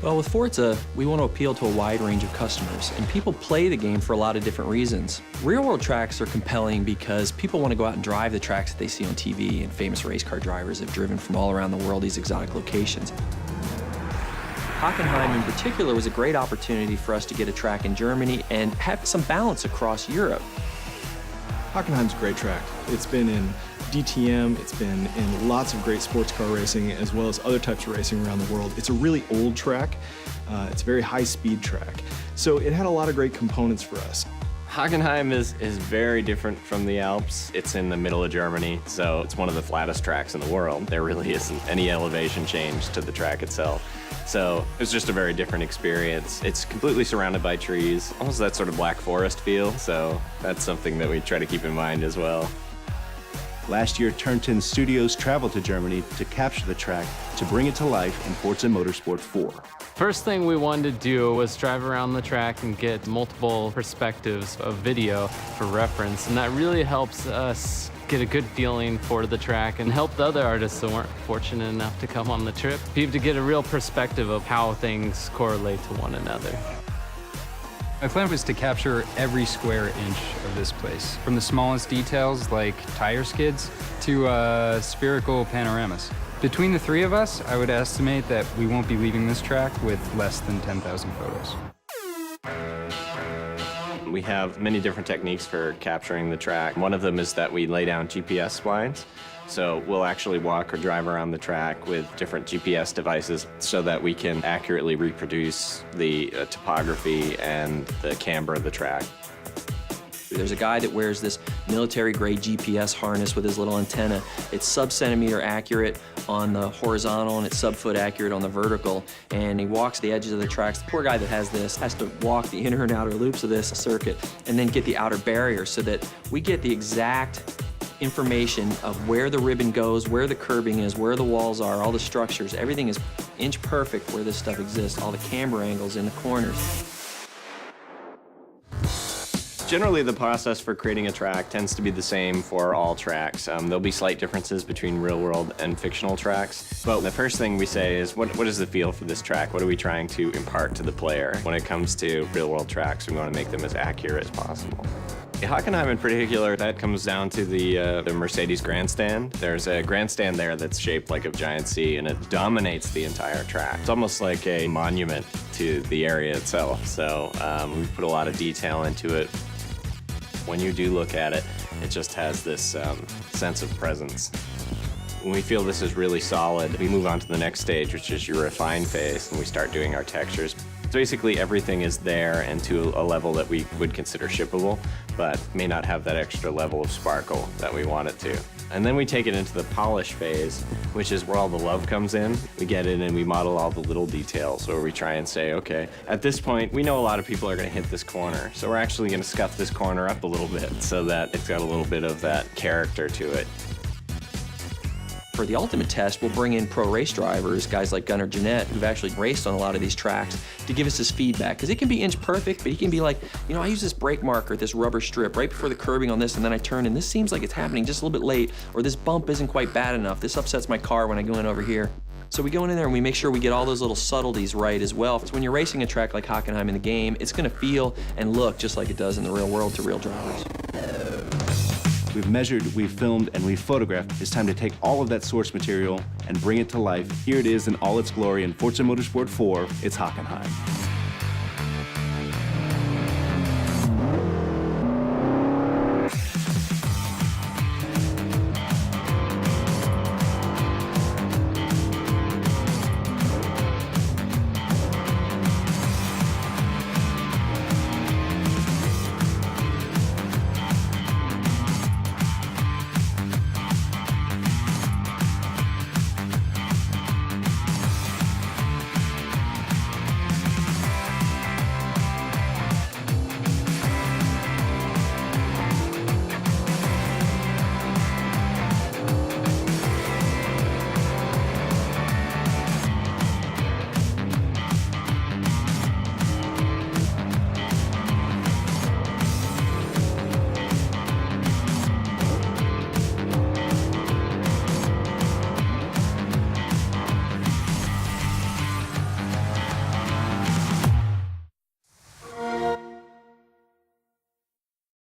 Well, with Forza, we want to appeal to a wide range of customers, and people play the game for a lot of different reasons. Real-world tracks are compelling because people want to go out and drive the tracks that they see on TV, and famous race car drivers have driven from all around the world these exotic locations. Hockenheim in particular was a great opportunity for us to get a track in Germany and have some balance across Europe. Hockenheim's a great track. It's been in DTM, it's been in lots of great sports car racing as well as other types of racing around the world. It's a really old track. It's a very high-speed track. So it had a lot of great components for us. Hockenheim is very different from the Alps. It's in the middle of Germany, so it's one of the flattest tracks in the world. There really isn't any elevation change to the track itself. So it was just a very different experience. It's completely surrounded by trees, almost that sort of Black Forest feel, so that's something that we try to keep in mind as well. Last year, Turn 10 Studios traveled to Germany to capture the track to bring it to life in Forza Motorsport 4. First thing we wanted to do was drive around the track and get multiple perspectives of video for reference, and that really helps us get a good feeling for the track and help the other artists that weren't fortunate enough to come on the trip be able to get a real perspective of how things correlate to one another. My plan was to capture every square inch of this place, from the smallest details like tire skids to spherical panoramas. Between the three of us, I would estimate that we won't be leaving this track with less than 10,000 photos. We have many different techniques for capturing the track. One of them is that we lay down GPS splines. So we'll actually walk or drive around the track with different GPS devices so that we can accurately reproduce the topography and the camber of the track. There's a guy that wears this military-grade GPS harness with his little antenna. It's sub-centimeter accurate on the horizontal and it's sub-foot accurate on the vertical. And he walks the edges of the tracks. The poor guy that has this has to walk the inner and outer loops of this circuit and then get the outer barrier so that we get the exact information of where the ribbon goes, where the curbing is, where the walls are, all the structures. Everything is inch perfect where this stuff exists, all the camber angles in the corners. Generally, the process for creating a track tends to be the same for all tracks. There'll be slight differences between real-world and fictional tracks, but the first thing we say is, what is the feel for this track? What are we trying to impart to the player? When it comes to real-world tracks, we want to make them as accurate as possible. Hockenheim in particular, that comes down to the Mercedes grandstand. There's a grandstand there that's shaped like a giant C, and it dominates the entire track. It's almost like a monument to the area itself, so we put a lot of detail into it. When you do look at it, it just has this sense of presence. When we feel this is really solid, we move on to the next stage, which is your refine phase, and we start doing our textures. So basically, everything is there and to a level that we would consider shippable, but may not have that extra level of sparkle that we want it to. And then we take it into the polish phase, which is where all the love comes in. We get in and we model all the little details, where we try and say, okay, at this point, we know a lot of people are going to hit this corner, so we're actually going to scuff this corner up a little bit so that it's got a little bit of that character to it. For the ultimate test, we'll bring in pro race drivers, guys like Gunnar Jeanette, who've actually raced on a lot of these tracks, to give us his feedback. Because it can be inch perfect, but he can be like, you know, I use this brake marker, this rubber strip, right before the curbing on this, and then I turn, and this seems like it's happening just a little bit late, or this bump isn't quite bad enough. This upsets my car when I go in over here. So we go in there and we make sure we get all those little subtleties right as well. So when you're racing a track like Hockenheim in the game, it's going to feel and look just like it does in the real world to real drivers. We've measured, we've filmed, and we've photographed. It's time to take all of that source material and bring it to life. Here it is in all its glory in Forza Motorsport 4, it's Hockenheim.